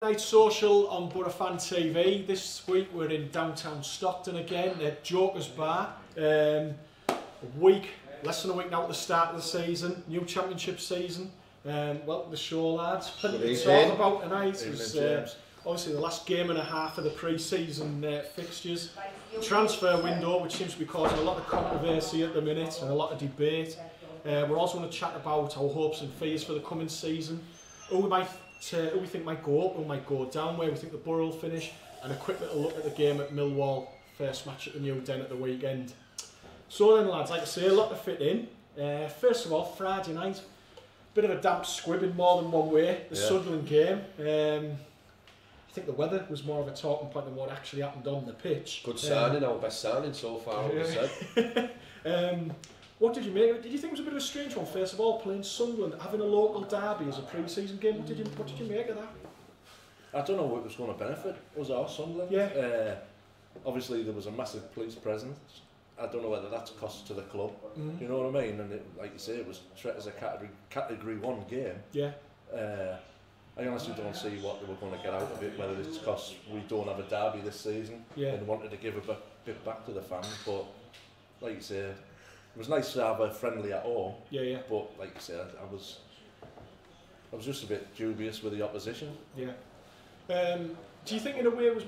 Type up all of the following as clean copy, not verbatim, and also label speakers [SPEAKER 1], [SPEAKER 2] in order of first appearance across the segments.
[SPEAKER 1] Night social on Borofantv. This week we're in downtown Stockton again at Joker's Bar. Less than a week now at the start of the season, new championship season. Welcome to the show, lads. Plenty to talk about tonight. It was obviously the last game and a half of the pre-season fixtures. Transfer window, which seems to be causing a lot of controversy at the minute and a lot of debate. We're also going to chat about our hopes and fears for the coming season. Who we think might go up, who might go down, where we think the Boro will finish, and a quick little look at the game at Millwall, first match at the new Den at the weekend. So then, lads, like I say, a lot to fit in. First of all, Friday night, bit of a damp squib in more than one way. The Sunderland game. I think the weather was more of a talking point than what actually happened on the pitch.
[SPEAKER 2] Good signing, our best signing so far, I would have said.
[SPEAKER 1] What did you make of it? Did you think it was a bit of a strange one, first of all, playing Sunderland, having a local derby as a pre-season game? What did you make of that?
[SPEAKER 3] I don't know what was going to benefit us or Sunderland.
[SPEAKER 1] Yeah.
[SPEAKER 3] Obviously, there was a massive police presence. I don't know whether that's cost to the club. Mm-hmm. You know what I mean? And like you say, it was treated as a category 1 game. Yeah. I honestly don't see what they were going to get out of it, whether it's because we don't have a derby this season and wanted to give a bit back to the fans. But like you say, it was nice to have a friendly at home. Yeah. But like you said, I was just a bit dubious with the opposition. Yeah.
[SPEAKER 1] Do you think in a way it was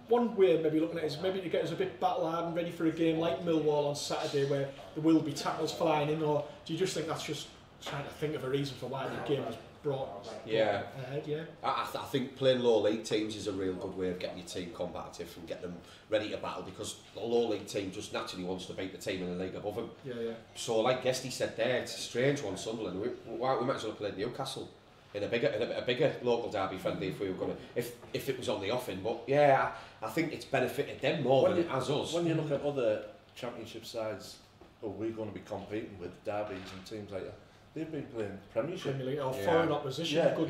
[SPEAKER 1] one way maybe looking at it is maybe to get us a bit battle hardened, ready for a game like Millwall on Saturday where there will be tackles flying in, or do you just think that's just trying to think of a reason for why the game was brought ahead? Yeah.
[SPEAKER 2] I think playing low league teams is a real good way of getting your team combative and get them ready to battle, because the low league team just naturally wants to beat the team in the league above them. Yeah. So like Guesty said there, it's a strange one, Sunderland. We might as well have played Newcastle in a bigger local derby friendly if we were going to, if it was on the offing. But yeah, I think it's benefited them more than it has us.
[SPEAKER 3] When you look at other championship sides who we're going to be competing with, derbies and teams like that, they've been playing Premiership.
[SPEAKER 1] Premier League or foreign opposition.
[SPEAKER 3] Like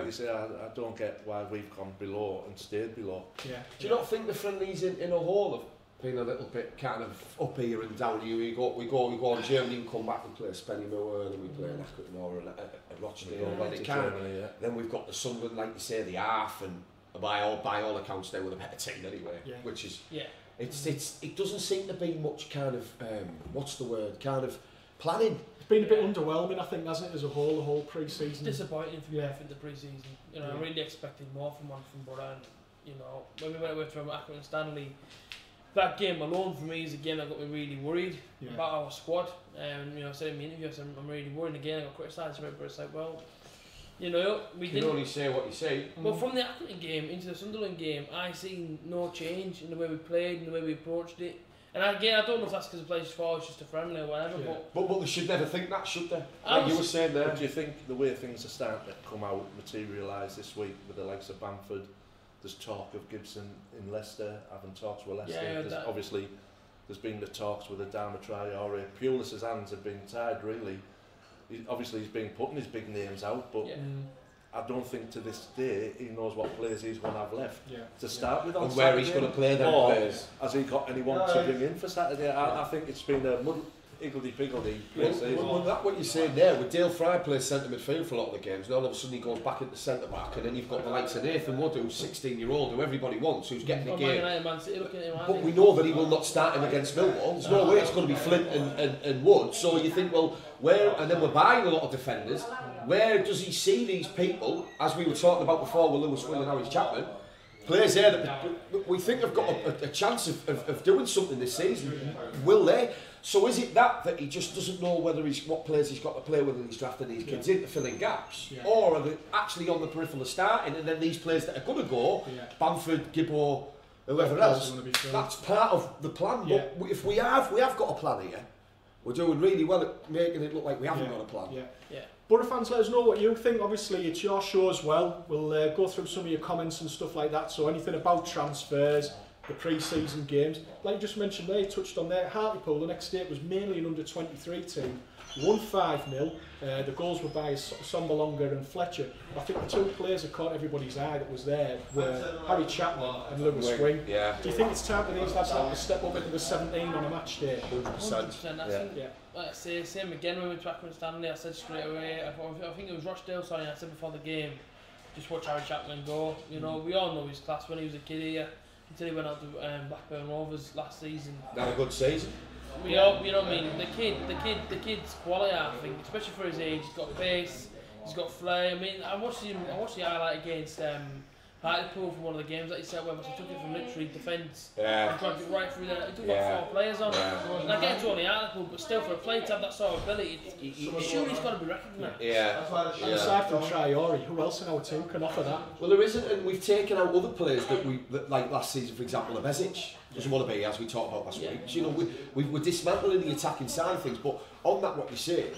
[SPEAKER 3] you say, I don't get why we've gone below and stayed below.
[SPEAKER 2] Yeah. Do you not think the friendlies in a whole have been a little bit kind of up here and down here? We go on Germany and come back and play Spennymoor, and then we play Accrington and Rochdale. Then we've got the Sunderland, like you say, the half, and by all accounts they were the better team anyway. Yeah. Which is it doesn't seem to be much kind of kind of planning.
[SPEAKER 1] It's been a bit underwhelming, I think, hasn't it, as a whole, the whole pre-season?
[SPEAKER 4] Disappointing for me, I think, the pre-season. You know, I really expected more from Boro, and you know, when we went away from Accrington Stanley, that game alone for me is a game that got me really worried about our squad. You know, I said in my interview, I said I'm really worried. Again, I got criticised for it, but it's like, well, you know, we didn't.
[SPEAKER 2] You can only say what you say.
[SPEAKER 4] But from the Accrington game into the Sunderland game, I seen no change in the way we played and the way we approached it. And again, I don't know if that's because the place for it's just a friendly or whatever. Yeah.
[SPEAKER 2] But they should never think that, should they? Like you were saying there.
[SPEAKER 3] But do you think the way things are starting to come out, materialise this week with the likes of Bamford? There's talk of Gibson in Leicester, having talks with Leicester. Obviously, there's been the talks with Adama Traore. Pulis's hands have been tied, really. He's been putting his big names out, but I don't think to this day he knows what players he's going to have left to start with on
[SPEAKER 2] and
[SPEAKER 3] Saturday.
[SPEAKER 2] Where he's going to play them players.
[SPEAKER 3] Has he got anyone to bring in for Saturday? I think it's been a higgledy-piggledy pre-season.
[SPEAKER 2] Well, that's what you're saying there. With Dale Fry plays centre midfield for a lot of the games, and all of a sudden he goes back into centre back, and then you've got the likes of Nathan Wood, who's 16-year-old, who everybody wants, who's getting the game. But we know that he will not start him against Millwall. There's no way it's going to be Flint and Wood. So you think, well, where? And then we're buying a lot of defenders. Where does he see these people, as we were talking about before with Lewis Will and Harry Chapman, players there that we think have got a chance of doing something this season? Will they? So is it that he just doesn't know what players he's got to play with, and he's drafting these kids in to fill in gaps? Or are they actually on the peripheral of starting, and then these players that are going to go, Bamford, Gibbo, whoever else, that's part of the plan. But if we have got a plan here, we're doing really well at making it look like we haven't got a plan.
[SPEAKER 1] Boro fans, let us know what you think. Obviously, it's your show as well. We'll go through some of your comments and stuff like that. So anything about transfers, the pre-season games, like you just mentioned there, you touched on there, Hartlepool, the next day, it was mainly an under-23 team, won 5-0, the goals were by Sombalonga and Fletcher. I think the two players that caught everybody's eye that was there were Harry Chapman and Lewis Wing. Do you think it's time for these lads to step up into the 17 on a match day?
[SPEAKER 4] 100%. Like I say, same again when we went to Accrington Stanley, I said straight away, I think it was Rochdale, I said before the game, just watch Harry Chapman go. You know, we all know his class when he was a kid here until he went out to Blackburn Rovers last season.
[SPEAKER 2] Had a good season.
[SPEAKER 4] We all, you know what I mean. The kid's quality, I think, especially for his age. He's got pace, he's got flair. I mean, I watched the highlight against Hartlepool from one of the games that he said where he took it from literally defence and dragged it right through there. He took about 4 players on. And I get to only Hartlepool, but still for a player to have that sort of ability, surely he's got to be recognised.
[SPEAKER 1] And aside from Traore, who else in our team can offer that?
[SPEAKER 2] Well, there isn't, and we've taken out other players that like last season, for example, Bezic doesn't want to be, as we talked about last week. So, you know, we're dismantling the attacking side of things, but on that, what you're saying,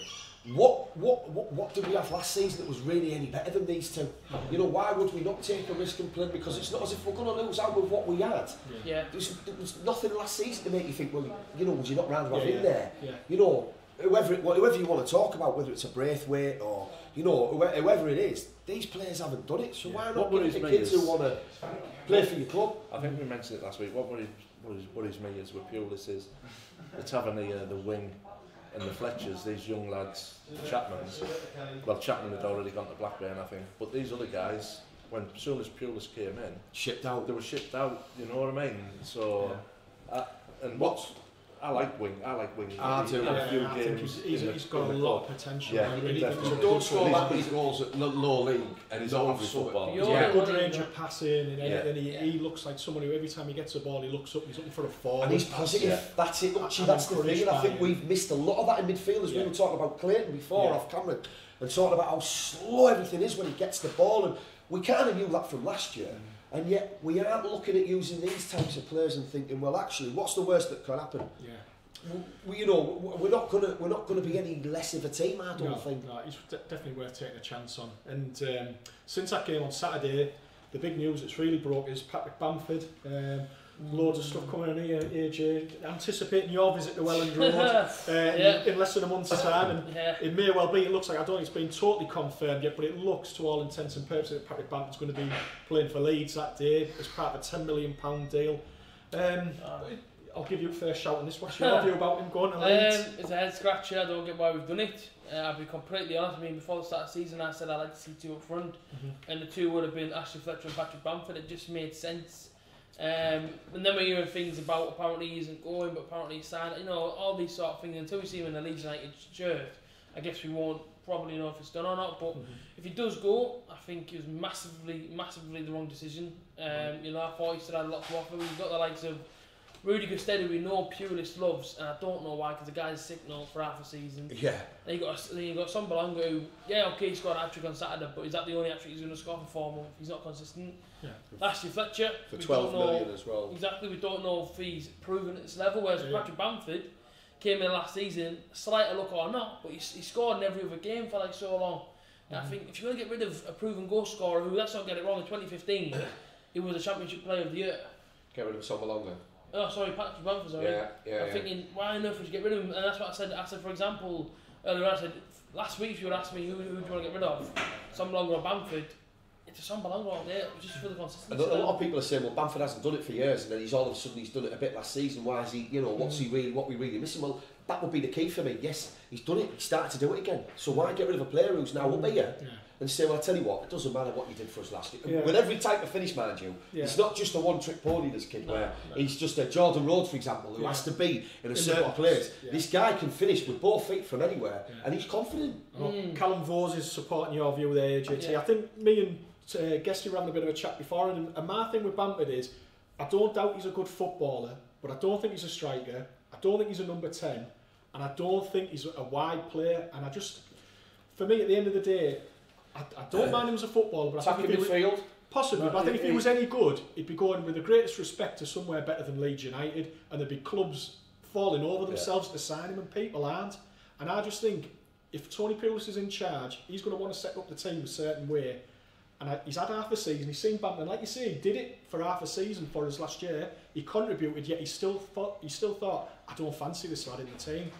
[SPEAKER 2] what did we have last season that was really any better than these two? You know, why would we not take a risk and play? Because it's not as if we're going to lose out with what we had. There was nothing last season to make you think, well, you know, would you not rather have in there? You know, whoever you want to talk about, whether it's a Braithwaite or, you know, whoever it is, these players haven't done it, so why not give the kids who want to play for your club?
[SPEAKER 3] I think we mentioned it last week. What worries me is with Pulis is it's having the wing and the Fletchers, these young lads, Chapman had already gone to Blackburn, I think, but these other guys, as soon as Pulis came in,
[SPEAKER 2] shipped out.
[SPEAKER 3] They were shipped out, you know what I mean? So, I like wing.
[SPEAKER 2] I do.
[SPEAKER 1] I think he's got a lot of potential.
[SPEAKER 3] Yeah,
[SPEAKER 1] really
[SPEAKER 2] don't score that many goals at low league, and he's always football.
[SPEAKER 1] Good range of passing, and he looks like someone who every time he gets a ball, he looks up and he's looking for a forward.
[SPEAKER 2] And he's positive. That's it. That's the thing. And I think we've missed a lot of that in midfield, as we were talking about Clayton before off camera, and talking about how slow everything is when he gets the ball. And we kind of knew that from last year. And yet we aren't looking at using these types of players and thinking, well, actually, what's the worst that could happen? You know, we're not gonna be any less of a team. I don't think.
[SPEAKER 1] No, he's definitely worth taking a chance on. And since that game on Saturday, the big news that's really broke is Patrick Bamford. Loads of stuff coming in here, AJ. Anticipating your visit to Welland Road in less than a month's time, and it may well be. It looks like, I don't think it's been totally confirmed yet, but it looks to all intents and purposes that Patrick Bamford's going to be playing for Leeds that day as part of a £10 million deal. I'll give you a first shout on this. What's your view about him going to Leeds?
[SPEAKER 4] It's a head scratcher. I don't get why we've done it. I'll be completely honest. I mean, before the start of the season, I said I'd like to see two up front, and the two would have been Ashley Fletcher and Patrick Bamford. It just made sense. And then we're hearing things about apparently he isn't going, but apparently he's signed. You know, all these sort of things. Until we see him in the Leeds United shirt, I guess we won't probably know if it's done or not. But if he does go, I think it was massively the wrong decision. You know, I thought he still had a lot to offer. We've got the likes of Rudy Gustetti, we know Pulis loves, and I don't know why, because the guy's sick now for half a season.
[SPEAKER 2] Yeah.
[SPEAKER 4] Then you got Son Belonga who, he scored a hat-trick on Saturday, but is that the only hat-trick he's going to score for 4 months? He's not consistent. Ashley Fletcher,
[SPEAKER 2] for 12 million as well.
[SPEAKER 4] Exactly, we don't know if he's proven at this level, whereas Patrick Bamford came in last season, slight look or not, but he scored in every other game for like so long. And I think if you're going to get rid of a proven goal scorer, who, let's not get it wrong, in 2015, he was a Championship Player of the Year.
[SPEAKER 2] Get rid of Son Belonga.
[SPEAKER 4] Oh, sorry, Patrick Bamford, sorry. I'm thinking, why on earth would you get rid of him? And that's what I said. I said, for example, earlier I said, last week if you would ask me who do you want to get rid of, Son Belonga or Bamford, it's a Son Belonga all day, just for the consistency.
[SPEAKER 2] And a lot of people are saying, well, Bamford hasn't done it for years, and then he's all of a sudden done it a bit last season. Why is he, you know, what we really missing? Well, that would be the key for me. Yes, he's done it, he started to do it again. So why get rid of a player who's now up here? And say, well, I'll tell you what, it doesn't matter what you did for us last year. With every type of finish, mind you, it's not just a one-trick pony, this kid, where he's just a Jordan Rhodes, for example, who has to be in a certain place. This guy can finish with both feet from anywhere, and he's confident.
[SPEAKER 1] Callum Vose is supporting your view there, AJT. I think me and Guesty were having a bit of a chat before, and my thing with Bamford is, I don't doubt he's a good footballer, but I don't think he's a striker, I don't think he's a number 10, and I don't think he's a wide player, and for me, at the end of the day, I don't mind him as a footballer, but I think if
[SPEAKER 2] midfield,
[SPEAKER 1] possibly. But I think if he was any good, he'd be going with the greatest respect to somewhere better than Leeds United, and there'd be clubs falling over themselves to sign him, and people aren't. And I just think if Tony Pulis is in charge, he's going to want to set up the team a certain way. And he's had half a season. He's seen Bamford, like you say, he did it for half a season for us last year. He contributed, yet he still thought, I don't fancy this lad in the team.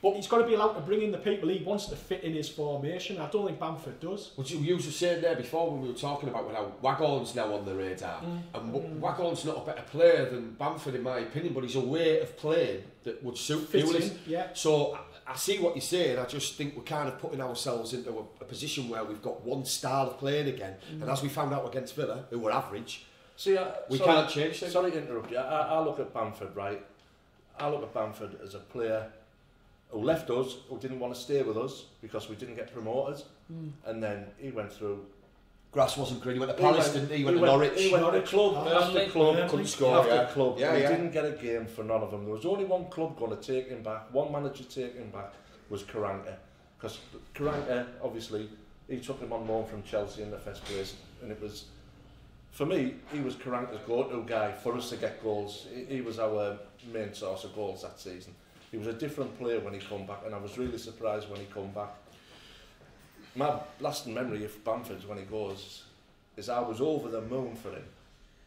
[SPEAKER 1] But he's got to be allowed to bring in the people he wants to fit in his formation. I don't think Bamford does.
[SPEAKER 2] Well, you were saying there before when we were talking about how Waghorn's now on the radar, and Waghorn's not a better player than Bamford in my opinion, but he's a way of playing that would suit Pulis. So I see what you're saying. I just think we're kind of putting ourselves into a position where we've got one style of playing again, and as we found out against Villa, who were average, we can't change things.
[SPEAKER 3] Sorry to interrupt you. I look at Bamford, right? I look at Bamford as a player who left us, who didn't want to stay with us because we didn't get promoted, and then he went through.
[SPEAKER 2] Grass wasn't green. He went to Palace, didn't he? He went to Norwich.
[SPEAKER 3] He went to club after club,
[SPEAKER 2] couldn't score
[SPEAKER 3] after club. He didn't get a game for none of them. There was only one club going to take him back. One manager taking him back was Karanka, because Karanka, obviously, he took him on loan from Chelsea in the first place, and it was, for me, he was Karanka's go-to guy for us to get goals. He was our main source of goals that season. He was a different player when he come back, and I was really surprised when he come back. My lasting memory of Bamford's when he goes is I was over the moon for him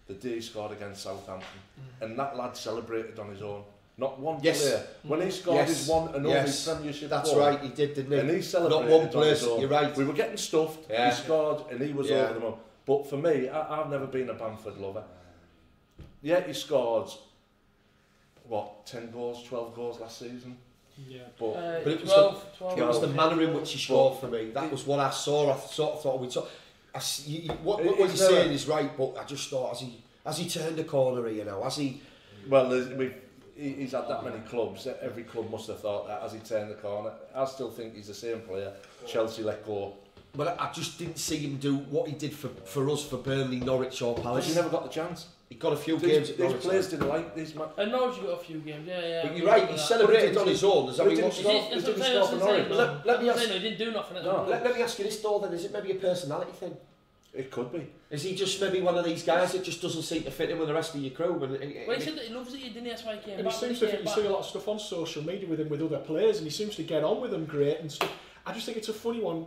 [SPEAKER 3] the day he scored against Southampton, and that lad celebrated on his own. Not one player. When he scored his one and only Premiership
[SPEAKER 2] that's
[SPEAKER 3] goal,
[SPEAKER 2] right, he did, didn't he?
[SPEAKER 3] And he celebrated
[SPEAKER 2] not one place,
[SPEAKER 3] on his own.
[SPEAKER 2] You're right.
[SPEAKER 3] We were getting stuffed, he scored, and he was over the moon. But for me, I've never been a Bamford lover. Yeah, he scored, what, 10 goals, 12 goals last season?
[SPEAKER 4] Yeah,
[SPEAKER 2] but it was
[SPEAKER 4] 12,
[SPEAKER 2] it was the manner in which he scored for me. That was what I saw. I sort of thought what you're saying is right, but I just thought as he turned the corner, you know, as he.
[SPEAKER 3] Well, he's had that many clubs. Every club must have thought that as he turned the corner. I still think he's the same player. Chelsea let go.
[SPEAKER 2] But I just didn't see him do what he did for us, for Burnley, Norwich or Palace.
[SPEAKER 3] He never got the chance.
[SPEAKER 2] He got a few games at Norwich.
[SPEAKER 3] These players didn't like these.
[SPEAKER 4] And Norwich got a few games, yeah.
[SPEAKER 2] But you're right, he celebrated on his own.
[SPEAKER 3] He didn't score for Norwich.
[SPEAKER 2] Let me ask.
[SPEAKER 4] He didn't do nothing.
[SPEAKER 2] Let me ask you this though. Then is it maybe a personality thing?
[SPEAKER 3] It could be.
[SPEAKER 2] Is he just maybe one of these guys that just doesn't seem to fit in with the rest of your crew?
[SPEAKER 4] Well, he said that he loves it, didn't he? That's why he came
[SPEAKER 1] and
[SPEAKER 4] back.
[SPEAKER 1] He seems to think you see a lot of stuff on social media with him, with other players, and he seems to get on with them great and stuff. I just think it's a funny one.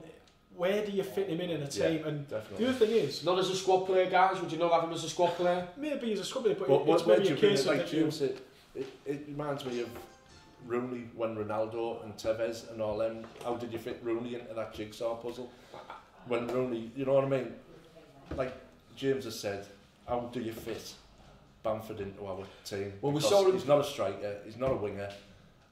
[SPEAKER 1] Where do you fit him in a team? And
[SPEAKER 3] definitely.
[SPEAKER 1] The other thing is,
[SPEAKER 2] not as a squad player, guys. Would you not have him as a squad player?
[SPEAKER 1] Maybe as a squad player, but it's maybe a case of
[SPEAKER 3] like James said, it reminds me of Rooney when Ronaldo and Tevez and all them. How did you fit Rooney into that jigsaw puzzle? When Rooney, you know what I mean? Like James has said, how do you fit Bamford into our team?
[SPEAKER 2] Well, we
[SPEAKER 3] because
[SPEAKER 2] saw him.
[SPEAKER 3] He's not a striker. He's not a winger.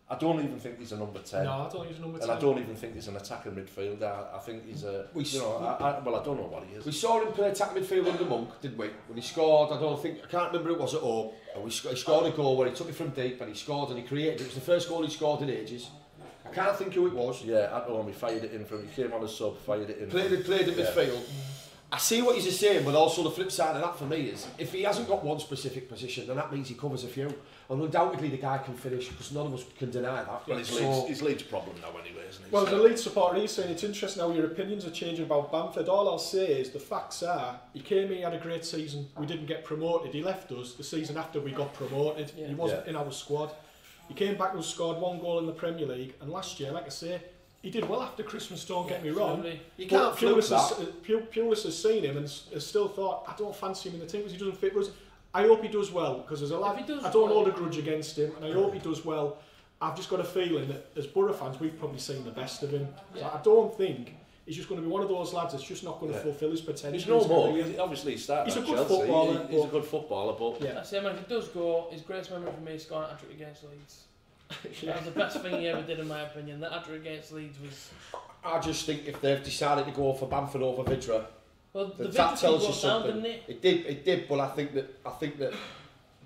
[SPEAKER 3] I don't even think he's a number 10.
[SPEAKER 1] No, I don't think he's a number 10.
[SPEAKER 3] And I don't even think he's an attacking midfielder. I think he's a... I don't know what he is.
[SPEAKER 2] We saw him play attacking midfield under Monk, didn't we? When he scored, I can't remember who it was at home. He scored a goal where he took it from deep and he scored and he created it. It was the first goal he scored in ages. I can't think who it was.
[SPEAKER 3] Yeah, at home he fired it in from... He came on as sub, fired it in.
[SPEAKER 2] Played in midfield. I see what he's saying, but also the flip side of that for me is, if he hasn't got one specific position, then that means he covers a few. And undoubtedly the guy can finish, because none of us can deny that.
[SPEAKER 3] Well, it's Leeds' problem now anyway, isn't it?
[SPEAKER 1] Well, the Leeds supporter is saying it's interesting how your opinions are changing about Bamford. All I'll say is the facts are, he came in, he had a great season, we didn't get promoted, he left us the season after we got promoted, he wasn't in our squad. He came back and scored 1 goal in the Premier League, and last year, like I say, he did well after Christmas, don't get me wrong.
[SPEAKER 2] You can't fluke that.
[SPEAKER 1] Pulis has seen him and has still thought, I don't fancy him in the team because he doesn't fit us. I hope he does well, because as a lad, I don't hold a grudge against him, and I hope he does well. I've just got a feeling that as Boro fans, we've probably seen the best of him. So I don't think he's just going to be one of those lads that's just not going to fulfil his potential.
[SPEAKER 3] He's no more. Obviously, he started
[SPEAKER 1] he's a good
[SPEAKER 3] Chelsea.
[SPEAKER 1] footballer.
[SPEAKER 3] He's a good footballer, but...
[SPEAKER 4] Yeah. I say, man, if he does go, his greatest memory for me is scoring a hat-trick against Leeds. That was the best thing he ever did, in my opinion. That hat-trick against Leeds was...
[SPEAKER 2] I just think if they've decided to go for Bamford over Vidra,
[SPEAKER 4] well,
[SPEAKER 2] that tells you something.
[SPEAKER 4] Down,
[SPEAKER 2] it did, but I think that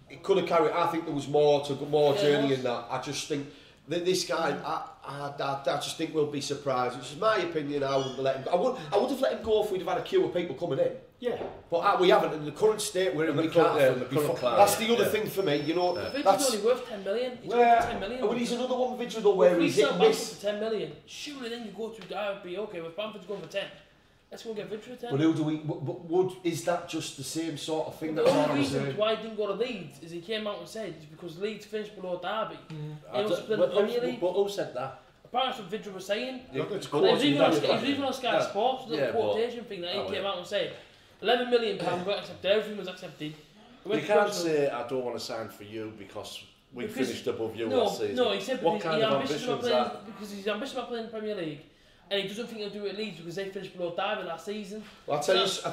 [SPEAKER 2] it could have carried. I think there was more journey in that. I just think that this guy, I just think we'll be surprised. Which is my opinion. I wouldn't let him go. I would have let him go if we'd have had a queue of people coming in.
[SPEAKER 1] Yeah,
[SPEAKER 2] but we haven't. In the current state we're in, we can't. That's the other thing for me. You know,
[SPEAKER 4] Vidra's only worth 10 million. He's worth 10 million.
[SPEAKER 2] Well, he's another one, Vidra, though, where he's
[SPEAKER 4] hitting
[SPEAKER 2] this.
[SPEAKER 4] For 10 million. Surely then you go to Derby. Okay, with Bamford's going for 10. Let's go get Vidra 10.
[SPEAKER 2] But who do we? Is that just the same sort of thing? That's
[SPEAKER 4] the only reason why he didn't go to Leeds is he came out and said it's because Leeds finished below Derby. He was split the Premier League.
[SPEAKER 3] But who said that?
[SPEAKER 4] Apparently that's what Vidra was saying.
[SPEAKER 3] Yeah,
[SPEAKER 4] it was even on Sky Sports, the little quotation thing that he came out and said. £11 million got accepted, everything was accepted.
[SPEAKER 3] You can't say, I don't want to sign for you because we finished above you last season.
[SPEAKER 4] No, he said
[SPEAKER 3] what kind of ambition is that?
[SPEAKER 4] Because he's ambitious about playing in the Premier League, and he doesn't think he'll do it at Leeds because they finished below Derby last season.
[SPEAKER 2] Well, I'll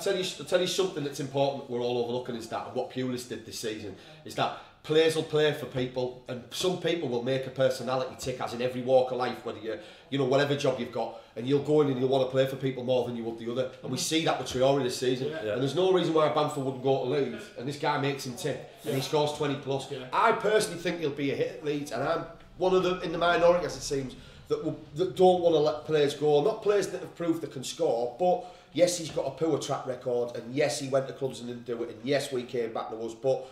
[SPEAKER 2] tell you something that's important that we're all overlooking is that what Pulis did this season is that players will play for people, and some people will make a personality tick, as in every walk of life, whether you know, whatever job you've got, and you'll go in and you'll want to play for people more than you would the other. And we see that with Traore this season. And there's no reason why Bamford wouldn't go to Leeds, and this guy makes him tick, and he scores 20 plus. I personally think he'll be a hit at Leeds, and I'm one of them in the minority, as it seems, that don't want to let players go. Not players that have proved they can score, but yes, he's got a poor track record, and yes, he went to clubs and didn't do it, and yes, we came back to us, but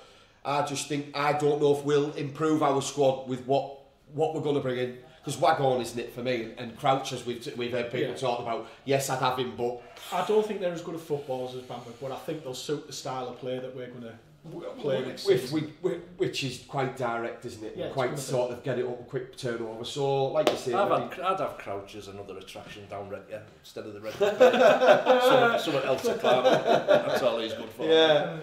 [SPEAKER 2] I just think, I don't know if we'll improve our squad with what we're going to bring in. Because Waghorn isn't it for me, and Crouch, as we've heard people talk about, yes, I'd have him, but
[SPEAKER 1] I don't think they're as good at footballers as Bamford, but I think they'll suit the style of play that we're going to play next season.
[SPEAKER 2] Which is quite direct, isn't it? Quite sort of get it up, quick turnover. So, like you say,
[SPEAKER 3] I'd have Crouch as another attraction down Red, instead of the Red. Someone else to climb. That's all he's good for.
[SPEAKER 1] Yeah.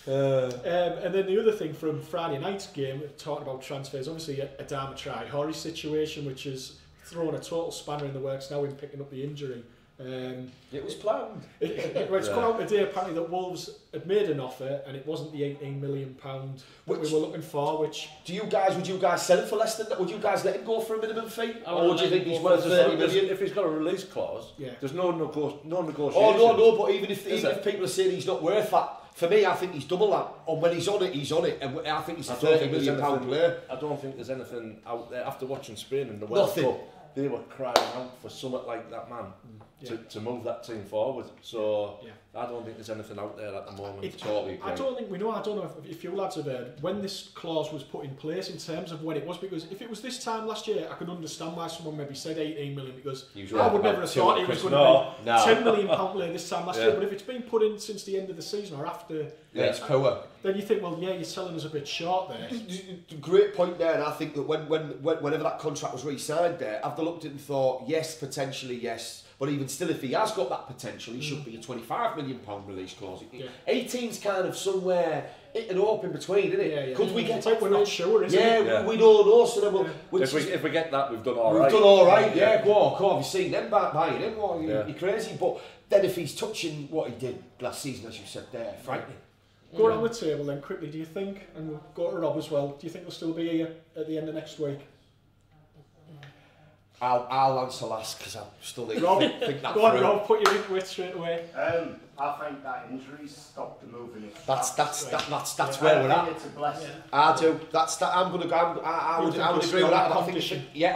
[SPEAKER 1] And then the other thing from Friday night's game, talking about transfers, obviously Adama Traore situation, which has thrown a total spanner in the works now in picking up the injury.
[SPEAKER 2] It was planned.
[SPEAKER 1] It's come out today apparently that Wolves had made an offer and it wasn't the £18 million that we were looking for. Which
[SPEAKER 2] would you guys sell him for less than that? Would you guys let him go for a minimum fee, or would you think he's worth 30 million?
[SPEAKER 3] If he's got a release clause, there's no negotiation.
[SPEAKER 2] Oh no, but even if people are saying he's not worth that. For me, I think he's double that. And when he's on it, and I think he's a £30 million player.
[SPEAKER 3] I don't think there's anything out there. After watching Spain in the World Cup, they were crying out for something like that man to move that team forward. So I don't think there's anything out there at the moment.
[SPEAKER 2] Totally agree.
[SPEAKER 1] I don't know if you lads have heard when this clause was put in place in terms of when it was, because if it was this time last year, I could understand why someone maybe said 18 million, because I would never have thought he was going to be £10 million player this time last year. But if it's been put in since the end of the season or after,
[SPEAKER 2] it's poor.
[SPEAKER 1] Then you think, well, you're selling us a bit short there.
[SPEAKER 2] Great point there, and I think that whenever that contract was re-signed there, I've looked at it and thought, yes, potentially, yes. But even still, if he has got that potential, he should be a £25 million release clause. 18's kind of somewhere in open between, isn't it? Could we get it?
[SPEAKER 1] We're not sure, is it?
[SPEAKER 2] We don't know. So then
[SPEAKER 3] if we get that, we've done all right.
[SPEAKER 2] We've done all right, Go on, you've seen them buying him. You're crazy. But then if he's touching what he did last season, as you said there, frightening.
[SPEAKER 1] Go around the table then quickly, do you think, and we'll go to Rob as well, do you think he'll still be here at the end of next week?
[SPEAKER 2] I'll answer last because I still need
[SPEAKER 1] Rob,
[SPEAKER 2] to think that
[SPEAKER 1] go on, Rob, put your into it straight away.
[SPEAKER 5] I think that injury's stopped the moving.
[SPEAKER 2] That's where we're at.
[SPEAKER 5] It's a blessing.
[SPEAKER 2] I do. I would agree with that. I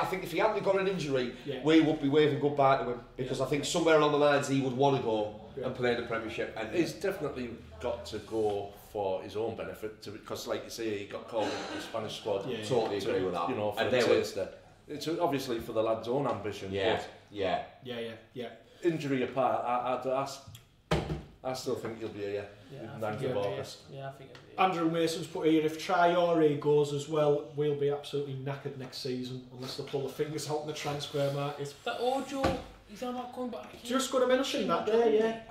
[SPEAKER 2] think if he hadn't got an injury, we would be waving goodbye to him, because I think somewhere along the lines he would want to go and play in the Premiership. And
[SPEAKER 3] he's definitely got to go for his own benefit, because, like you say, he got called into the Spanish squad.
[SPEAKER 2] Totally agree with that.
[SPEAKER 3] You know, for a taster. It's obviously for the lad's own ambition.
[SPEAKER 1] Yeah.
[SPEAKER 3] Injury apart, I still think he'll be here.
[SPEAKER 4] I think he'll be.
[SPEAKER 1] Andrew Mason's put here, if Traore goes as well, we'll be absolutely knackered next season unless they pull the fingers out in the transfer market.
[SPEAKER 4] That Ojo, he's not coming back.
[SPEAKER 1] Just going to mention that there,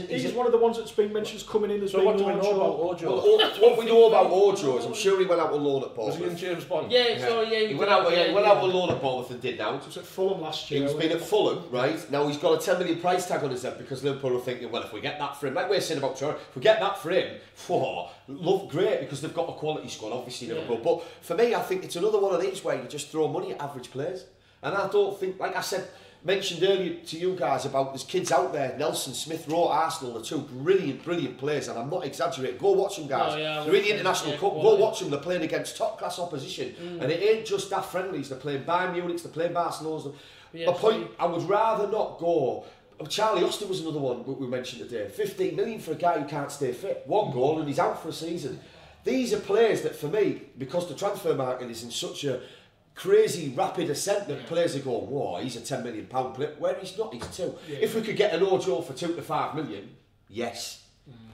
[SPEAKER 1] he's one of the ones that's been mentioned as coming in as
[SPEAKER 3] being Ojo. So what do we know about Ojo?
[SPEAKER 2] What we know about Ojo is I'm sure he went out on loan at Bournemouth.
[SPEAKER 3] Was he in James Bond?
[SPEAKER 4] He
[SPEAKER 2] went out on loan at Bournemouth and did now.
[SPEAKER 1] He was at Fulham last year.
[SPEAKER 2] He's been at Fulham, right? Now he's got a £10 million price tag on his head, because Liverpool are thinking, well, if we get that for him, like we're saying about Traore, if we get that for him, great, because they've got a quality squad, obviously Liverpool. But for me, I think it's another one of these where you just throw money at average players. And I don't think, like I said, mentioned earlier to you guys about there's kids out there, Nelson, Smith Rowe, Arsenal, are two brilliant players, and I'm not exaggerating. Go watch them, guys. They're in the International Cup. Go watch them. They're playing against top class opposition, and it ain't just that friendlies. They're playing Bayern Munich, they're playing Barcelona. I would rather not go. Charlie Austin was another one we mentioned today. 15 million for a guy who can't stay fit. One goal and he's out for a season. These are players that, for me, because the transfer market is in such a crazy rapid ascent, that players are going, whoa, he's a £10 million player, where he's not, he's two. If we could get an Ojo for 2 to 5 million, yes.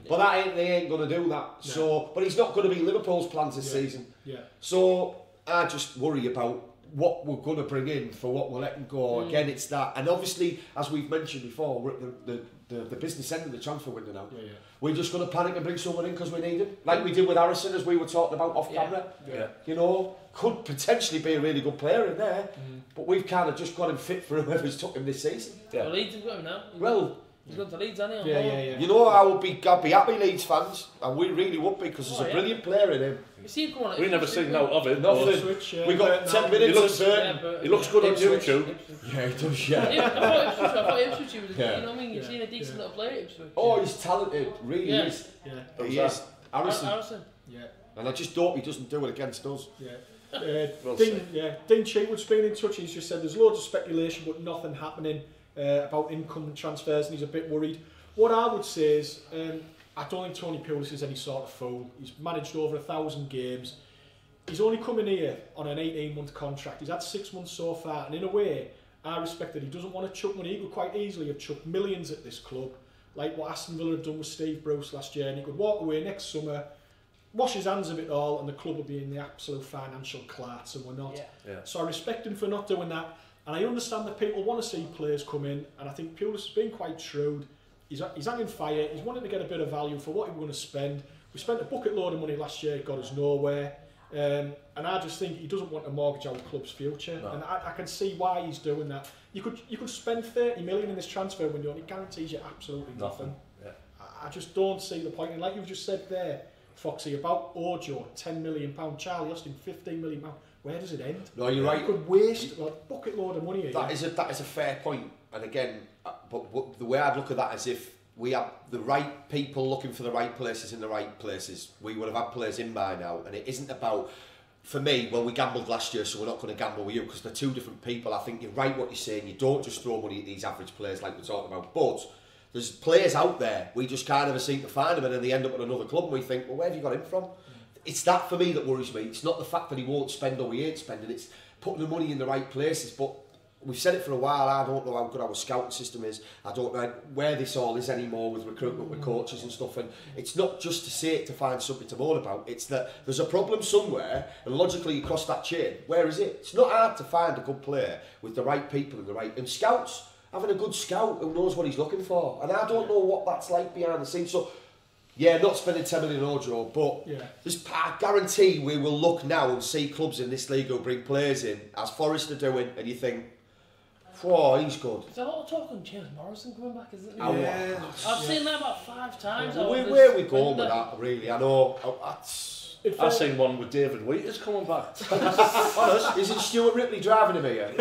[SPEAKER 2] But they ain't going to do that. No. So, but he's not going to be Liverpool's plans this season. So I just worry about what we're going to bring in for what we're letting go. Again, it's that. And obviously, as we've mentioned before, we're at the business end of the transfer window now. We're just going to panic and bring someone in because we need him. Like we did with Harrison, as we were talking about off camera. You know, could potentially be a really good player in there, but we've kind of just got him fit for whoever's took him this season.
[SPEAKER 4] Well, Leeds have got him now.
[SPEAKER 2] Well,
[SPEAKER 4] He's gone to Leeds, hasn't he?
[SPEAKER 1] Yeah.
[SPEAKER 2] You know, I'd be happy, Leeds fans, and we really would be, because there's a brilliant player in him.
[SPEAKER 4] You see him come on.
[SPEAKER 3] We never seen out of it.
[SPEAKER 2] Nothing. We got 10 minutes of Burton.
[SPEAKER 3] He looks good on YouTube.
[SPEAKER 2] Yeah, he does, yeah.
[SPEAKER 4] I thought Ipswich was, you know what I mean? You've seen a decent little player at Ipswich.
[SPEAKER 2] Oh, he's talented, really is.
[SPEAKER 1] Yeah.
[SPEAKER 2] He is.
[SPEAKER 4] Harrison.
[SPEAKER 1] Yeah.
[SPEAKER 2] And I just hope he doesn't do it against us.
[SPEAKER 1] Yeah. Dean Cheatwood's been in touch. He's just said there's loads of speculation but nothing happening about incoming transfers, and he's a bit worried. What I would say is I don't think Tony Pulis is any sort of fool. He's managed over 1,000 games. He's only coming here on an 18-month contract. He's had 6 months so far, and in a way I respect that he doesn't want to chuck money. He could quite easily have chucked millions at this club, like what Aston Villa had done with Steve Bruce last year, and he could walk away next summer, wash his hands of it all, and the club will be in the absolute financial collapse, and we're not. So I respect him for not doing that, and I understand that people want to see players come in, and I think Pulis has been quite shrewd. He's hanging fire. He's wanting to get a bit of value for what he was going to spend. We spent a bucket load of money last year, it got us nowhere, and I just think he doesn't want to mortgage our club's future, and I can see why he's doing that. You could spend 30 million in this transfer window, and it guarantees you absolutely nothing. I just don't see the point. And like you just said there, Foxy, about Ojo, £10 million, Charlie Austin, £15 million. Where does it end?
[SPEAKER 2] No, you're right.
[SPEAKER 1] You could waste a bucket load of money here.
[SPEAKER 2] That is a fair point. And again, but the way I'd look at that is if we have the right people looking for the right places in the right places, we would have had players in by now. And it isn't about, for me, well, we gambled last year, so we're not going to gamble with you, because they're two different people. I think you're right what you're saying. You don't just throw money at these average players like we're talking about. But there's players out there, we just can't ever seem to find them, and then they end up at another club and we think, well, where have you got him from? It's that for me that worries me. It's not the fact that he won't spend or he ain't spending, it's putting the money in the right places. But we've said it for a while, I don't know how good our scouting system is, I don't know where this all is anymore with recruitment, with coaches and stuff, and it's not just to say it to find something to moan about, it's that there's a problem somewhere, and logically you cross that chain. Where is it? It's not hard to find a good player with the right people and scouts, having a good scout who knows what he's looking for, and I don't know what that's like behind the scenes. So yeah, not spending 10 million Ojo, but I guarantee we will look now and see clubs in this league who bring players in, as Forest are doing, and you think, oh, he's good.
[SPEAKER 4] There's a lot of talk on James Morrison coming back, isn't there?
[SPEAKER 1] Yeah.
[SPEAKER 4] I've seen that about 5 times.
[SPEAKER 2] Where are we going with that, really? I know.
[SPEAKER 3] I've seen one with David Wheater's coming back.
[SPEAKER 2] Honest, isn't Stuart Ripley driving him here?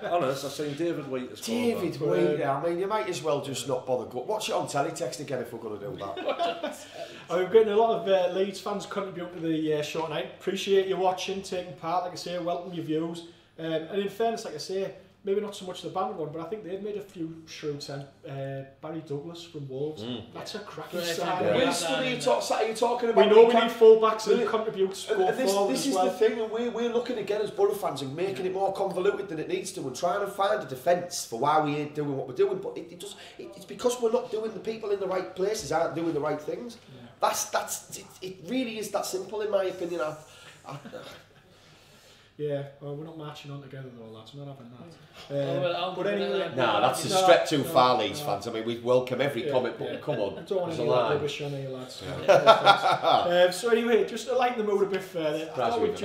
[SPEAKER 3] Honest, I've seen David Wheater's coming back.
[SPEAKER 2] David Wheater, I mean, you might as well just not bother. Watch it on teletext again if we're going to do that.
[SPEAKER 1] We're getting a lot of Leeds fans contribute to the show tonight. Appreciate you watching, taking part. Like I say, welcome your views. And in fairness, like I say, maybe not so much the band one, but I think they've made a few shrewd sense. Barry Douglas from Wolves. That's a cracking sign.
[SPEAKER 2] Which one are you talking about?
[SPEAKER 1] We know we need full-backs who contribute to score forward.
[SPEAKER 2] This is the thing, and we're looking again as Boro fans and making it more convoluted than it needs to, and trying to find a defence for why we ain't doing what we're doing. But it's because we're not doing, the people in the right places aren't doing the right things. It really is that simple, in my opinion.
[SPEAKER 1] Yeah, well, we're not marching on together though, lads. We're not having that.
[SPEAKER 4] But anyway,
[SPEAKER 2] that's a step too far, Leeds fans. I mean, we welcome every comment, but come on.
[SPEAKER 1] I don't want to hear that rubbish on here, lads. So anyway, just to lighten the mood a bit further, I thought we'd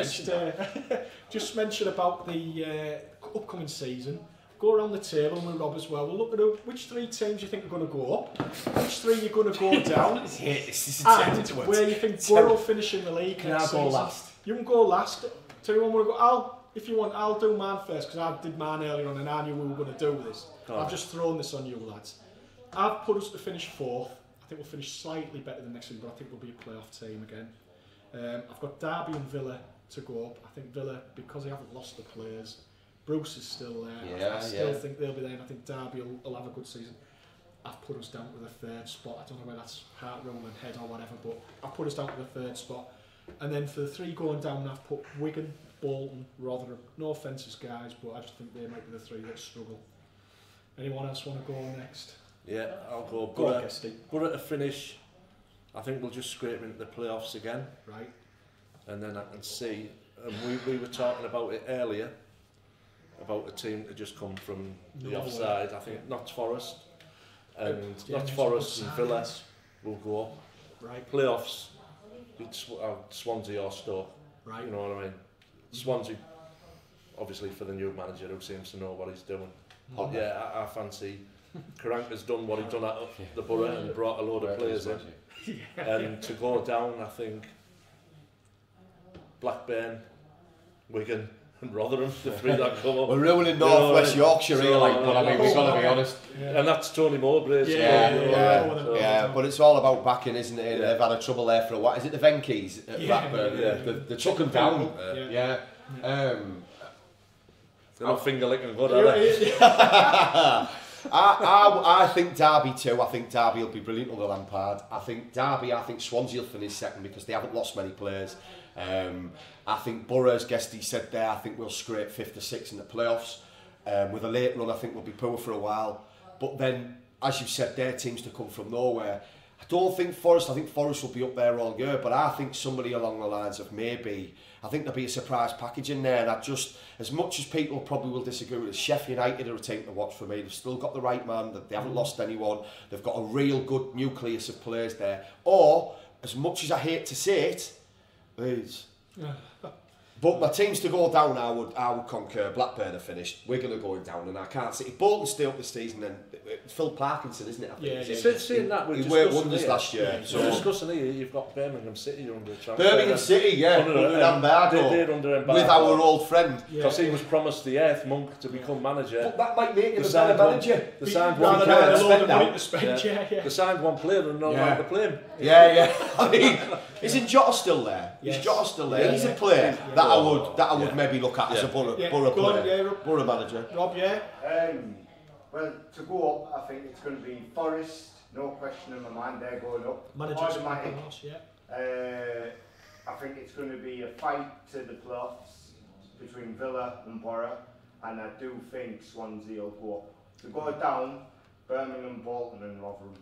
[SPEAKER 1] just mention about the upcoming season. Go around the table and we'll Rob as well. We'll look at which 3 teams you think are going to go up, which 3 you're going to go down, and where you think Boro finish in the league next season.
[SPEAKER 2] Last?
[SPEAKER 1] You can go last. Tell you what, want to go. If you want, I'll do mine first, because I did mine earlier on and I knew we were going to do this. I've just thrown this on you, lads. I've put us to finish 4th. I think we'll finish slightly better than next week, but I think we'll be a playoff team again. I've got Derby and Villa to go up. I think Villa, because they haven't lost the players, Bruce is still there. I still think they'll be there, and I think Derby will have a good season. I've put us down to the 3rd spot. I don't know whether that's heart rolling head or whatever, but I've put us down to the 3rd spot. And then for the 3 going down, I've put Wigan, Bolton, Rotherham. No offences, guys, but I just think they might be the 3 that struggle. Anyone else want to go next?
[SPEAKER 3] Yeah, I'll go. Boro to finish. I think we'll just scrape into the playoffs again.
[SPEAKER 1] Right.
[SPEAKER 3] And then I can see, and we were talking about it earlier, about a team that just come from the offside. I think Notts Forest and Notts Forest and Villa will go up.
[SPEAKER 1] Right.
[SPEAKER 3] Playoffs. Swansea or Stoke,
[SPEAKER 1] right?
[SPEAKER 3] You know what I mean? Swansea, obviously for the new manager who seems to know what he's doing. But yeah, I fancy Karanka's done what he done at the Boro and brought a load of players in. And to go down, I think Blackburn, Wigan and Rotherham, the three that come up.
[SPEAKER 2] We're ruining North West Yorkshire here, but I mean, we've got to be honest.
[SPEAKER 3] And that's Tony Mowbray's.
[SPEAKER 2] But it's all about backing, isn't it? They've had a trouble there for a while. Is it the Venkeys at Blackburn? They took them down.
[SPEAKER 3] They're not finger licking good, are they?
[SPEAKER 2] I think Derby too. I think Derby will be brilliant under Lampard. I think Swansea will finish second because they haven't lost many players. I think Boro's guest he said there, I think we'll scrape 5th or 6th in the playoffs. With a late run, I think we'll be poor for a while. But then, as you said, their teams to come from nowhere. I think Forest will be up there all year, but I think somebody along the lines of maybe, I think there'll be a surprise package in there. And I just, as much as people probably will disagree with it, Sheffield United are a team to watch for me. They've still got the right man, they haven't lost anyone. They've got a real good nucleus of players there. Or, as much as I hate to say it, Leeds. But my teams to go down, I would concur. Blackburn are finished. Wigan are going down, and I can't see. If Bolton's stay up this season, then Phil Parkinson, isn't it? I think.
[SPEAKER 3] Seeing that,
[SPEAKER 2] he worked wonders last year.
[SPEAKER 3] So discussing here, you've got Birmingham City under a transfer.
[SPEAKER 2] Birmingham City, under an embargo.
[SPEAKER 3] They're under embargo
[SPEAKER 2] with our old friend,
[SPEAKER 3] because he was promised the Earth Monk to become manager.
[SPEAKER 2] But that might make him a better manager.
[SPEAKER 3] They signed one player. They signed one player and not like to play him.
[SPEAKER 2] I mean, isn't Jota still there? Is Jota still there? He's a player that I would maybe look at as a Boro player, Boro manager.
[SPEAKER 1] Rob,
[SPEAKER 5] well, to go up, I think it's going to be Forest, no question in my mind, they're going up. Automatic. I think it's going to be a fight to the playoffs between Villa and Boro, and I do think Swansea will go up. To go down, Birmingham, Bolton and Rotherham.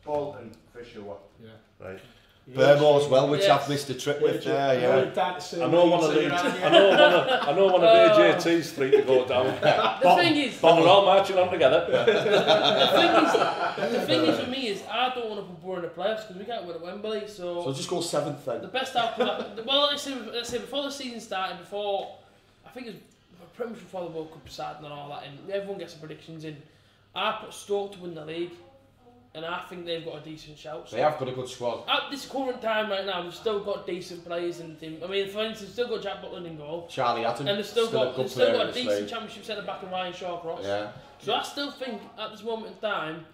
[SPEAKER 5] Bolton for sure.
[SPEAKER 3] Right.
[SPEAKER 2] Burmo as well, which I've missed a trip with there.
[SPEAKER 3] I know one of Leeds. I know one of AJT's three to go down.
[SPEAKER 4] The thing is,
[SPEAKER 3] but we're all marching on together.
[SPEAKER 4] the thing is for me is I don't want to put Boro in the playoffs because we can't win at Wembley. So
[SPEAKER 2] just go 7th then.
[SPEAKER 4] The best outcome. Well, let's say before the season started, I think it was pretty much before the World Cup started and all that, and everyone gets the predictions in. I put Stoke to win the league. And I think they've got a decent shout. So
[SPEAKER 2] they have got a good squad.
[SPEAKER 4] At this current time right now, we've still got decent players in the team. I mean, for instance, we've still got Jack Butland in goal.
[SPEAKER 2] Charlie Hatton.
[SPEAKER 4] And they've still got a decent championship centre back in Ryan Shawcross. Yeah. So I still think, at this moment in time,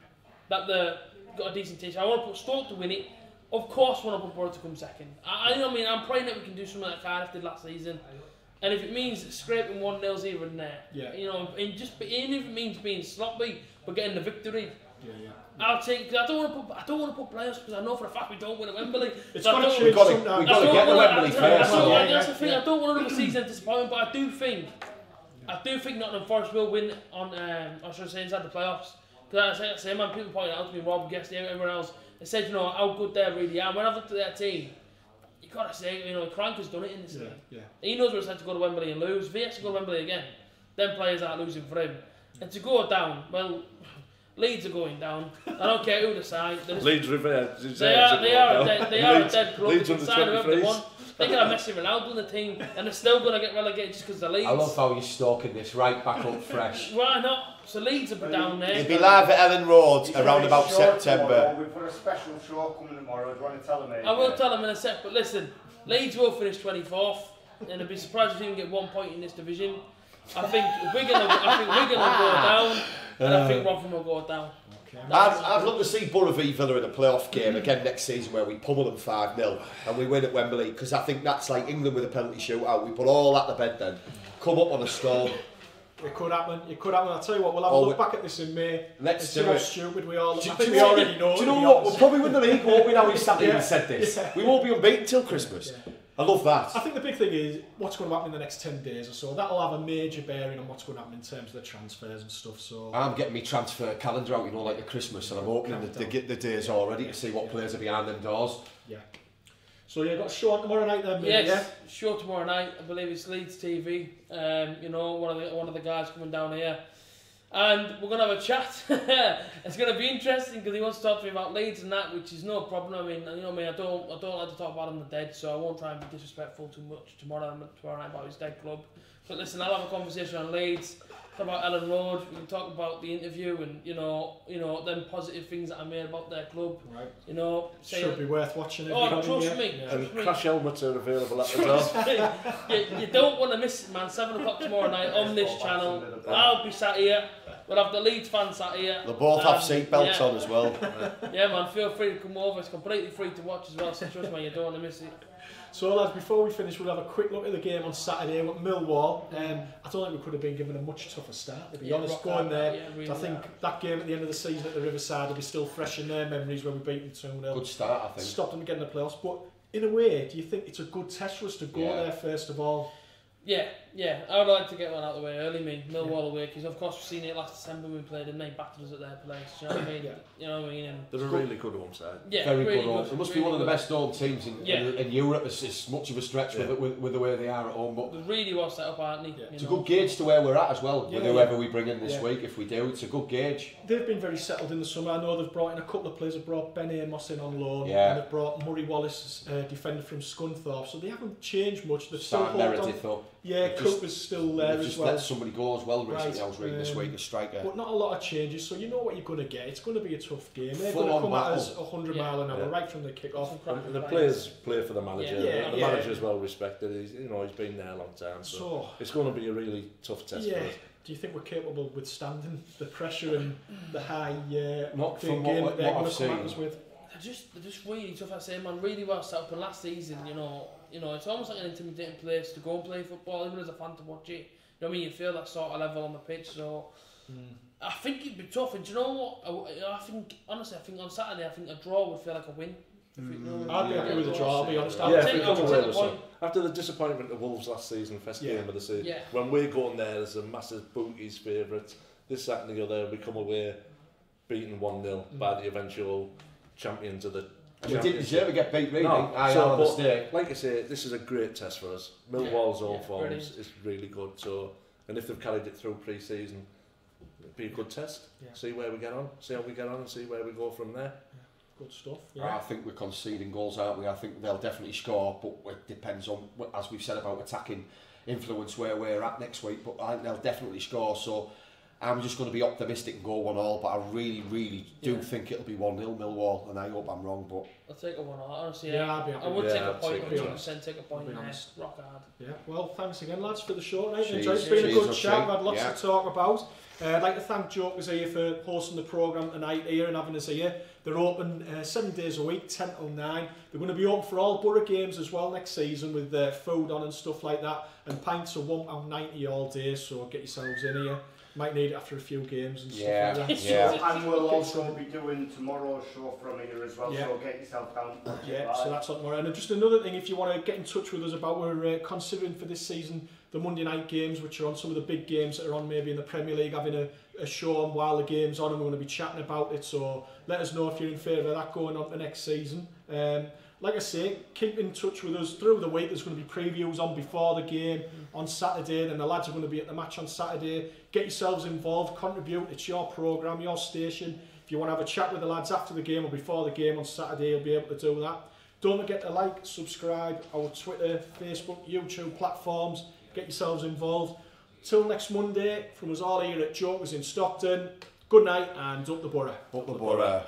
[SPEAKER 4] that they've got a decent team. So I want to put Stoke to win it. Of course I want to put Boro to come second. I'm praying that we can do something like Cardiff did last season. And if it means scraping 1-0 here and there, even if it means being sloppy, but getting the victory, I'll take. Cause I don't want to put players because I know for a fact we don't win at Wembley.
[SPEAKER 2] We've got to get to Wembley first.
[SPEAKER 4] That's the thing. I don't want another season of disappointment, but I do think Nottingham Forest will win inside the playoffs. Because I say, man, people pointing out to me, Rob, Guesty, everyone else, they said, how good they really are. When I've looked at their team, you got to say, Crank has done it in this league. He knows what it's like to go to Wembley and lose. If he has to go to Wembley again, then players aren't losing for him. And to go down, well, Leeds are going down. I don't care who they sign.
[SPEAKER 3] Leeds River.
[SPEAKER 4] They are a dead club. Leeds under 23s. They can have Messi and Ronaldo in the team, and they're still going to get relegated just because of Leeds.
[SPEAKER 2] I love how you're stalking this right back up fresh.
[SPEAKER 4] Why not? So Leeds will be down there.
[SPEAKER 2] It'll be live at Ellen Road around about September.
[SPEAKER 5] We've got a special show coming tomorrow. Do you want to tell them?
[SPEAKER 4] I will tell them in a sec, but listen, Leeds will finish 24th, and I'd be surprised if they even get 1 point in this division. I think Wigan will go down, and I think Rotherham will go down.
[SPEAKER 2] I'd love to see Boro v Villa in a playoff game again next season where we pummel them 5-0 and we win at Wembley, because I think that's like England with a penalty shootout. We put all that to bed then, come up on a storm.
[SPEAKER 1] It could happen. I'll tell you what, we'll have a look back at this in May.
[SPEAKER 2] Let's
[SPEAKER 1] see how stupid we are.
[SPEAKER 2] I think we already know. Do you know what? We'll probably win the league, won't we, now we've sat here and said this? We won't be unbeaten till Christmas. I love that.
[SPEAKER 1] I think the big thing is what's going to happen in the next 10 days or so. That'll have a major bearing on what's going to happen in terms of the transfers and stuff. So
[SPEAKER 2] I'm getting my transfer calendar out, like at Christmas, and I'm opening the days already to see what players are behind them doors.
[SPEAKER 1] Yeah. So you've got a show tomorrow night then, mate?
[SPEAKER 4] Yes, show tomorrow night. I believe it's Leeds TV. One of the guys coming down here. And we're going to have a chat. It's going to be interesting because he wants to talk to me about Leeds and that, which is no problem. I mean, I don't like to talk about him the dead, so I won't try and be disrespectful too much tomorrow night about his dead club. But listen, I'll have a conversation on Leeds. Talk about Ellen Road. We can talk about the interview and them positive things that I made about their club.
[SPEAKER 1] Right.
[SPEAKER 4] Should
[SPEAKER 1] be worth watching.
[SPEAKER 4] Trust me.
[SPEAKER 3] Yeah. And crash helmets are available at the door.
[SPEAKER 4] You don't want to miss it, man. 7 o'clock tomorrow night on this channel. I'll be sat here. We'll have the Leeds fans sat here.
[SPEAKER 2] They'll both have seat belts on as well.
[SPEAKER 4] Yeah, man. Feel free to come over. It's completely free to watch as well. So trust me, you don't want to miss it.
[SPEAKER 1] So lads, before we finish, we'll have a quick look at the game on Saturday with Millwall. I don't think we could have been given a much tougher start, to be honest, going there.
[SPEAKER 4] Really
[SPEAKER 1] I think that game at the end of the season at the Riverside will be still fresh in their memories when we beat them 2-0.
[SPEAKER 2] Good start, I think.
[SPEAKER 1] Stopped them getting the playoffs. But in a way, do you think it's a good test for us to go there first of all?
[SPEAKER 4] Yeah. I would like to get one out of the way early, Millwall away, because of course we've seen it last December when we played and they battered us at their place. Do you know what I mean? You know what I mean? And
[SPEAKER 3] they're a really good home side.
[SPEAKER 4] Yeah,
[SPEAKER 2] very
[SPEAKER 4] really
[SPEAKER 2] good home. It must be one of the best home teams in Europe. It's much of a stretch with the way they are at home. But
[SPEAKER 4] they're really well set up, aren't they?
[SPEAKER 2] It's a good gauge to where we're at as well, with whoever we bring in this week. If we do, it's a good gauge.
[SPEAKER 1] They've been very settled in the summer. I know they've brought in a couple of players. They've brought Ben Amos in on loan, and they've brought Murray Wallace, defender from Scunthorpe. So they haven't changed much. They've still
[SPEAKER 2] Meredith up.
[SPEAKER 1] Yeah, Cooper's still there as well.
[SPEAKER 2] Let somebody go as well recently. I was reading this week, a striker.
[SPEAKER 1] But not a lot of changes, so you know what you're going to get. It's going to be a tough game. They're going to come at us 100 mile an hour right from the kick-off.
[SPEAKER 3] The players play for the manager. The manager's well respected. He's been there a long time, so it's going to be a really tough test for us.
[SPEAKER 1] Do you think we're capable of withstanding the pressure and the high
[SPEAKER 2] not
[SPEAKER 1] game that they're going to come at us with?
[SPEAKER 4] They're just really tough. I say, man, really well set up. And last season, it's almost like an intimidating place to go and play football, even as a fan to watch it. You know what I mean? You feel that sort of level on the pitch. So I think it'd be tough. And do you know what? I think on Saturday, I think a draw would feel like a win.
[SPEAKER 1] I'd be happy with a draw, I'll be honest.
[SPEAKER 3] After the disappointment of Wolves last season, first game of the season, when we're going there as a massive bookies favourite, this, that and the other, we come away beaten 1-0 by the eventual champions of the
[SPEAKER 2] we didn't deserve to get beat, really.
[SPEAKER 3] Like I say, this is a great test for us. Millwall's own forms is really good. So, and if they've carried it through pre-season, it'd be a good test. See where we get on, see how we get on, and see where we go from there.
[SPEAKER 1] Good stuff.
[SPEAKER 2] I think we're conceding goals, aren't we? I think they'll definitely score, but it depends on, as we've said about attacking influence, where we're at next week. But I think they'll definitely score. So I'm just going to be optimistic and go 1-1, but I really do think it'll be 1-0 Millwall, and I hope I'm wrong. But
[SPEAKER 4] I'll take a 1-0. Honestly, I would take a point. 100% take a point. Rock hard.
[SPEAKER 1] Yeah. Well, thanks again, lads, for the show tonight. It's been a good chat. We've had lots to talk about. I'd like to thank Jokers here for hosting the programme tonight here and having us here. They're open 7 days a week, 10 till 9. They're going to be open for all Boro games as well next season with food on and stuff like that. And pints are £1.90 all day, so get yourselves in here. Might need it after a few games and stuff like that.
[SPEAKER 5] And we'll also be doing tomorrow's show from here as well, so get yourself down.
[SPEAKER 1] So that's on tomorrow. And just another thing, if you want to get in touch with us about we're considering for this season the Monday night games, which are on some of the big games that are on maybe in the Premier League, having a show on while the game's on, and we're going to be chatting about it. So let us know if you're in favour of that going on for next season. Like I say, keep in touch with us through the week. There's going to be previews on before the game on Saturday, and the lads are going to be at the match on Saturday. Get yourselves involved, contribute. It's your programme, your station. If you want to have a chat with the lads after the game or before the game on Saturday, you'll be able to do that. Don't forget to like, subscribe, our Twitter, Facebook, YouTube platforms. Get yourselves involved. Till next Monday, from us all here at Jokers in Stockton, good night and up the Boro.
[SPEAKER 2] Up the Boro.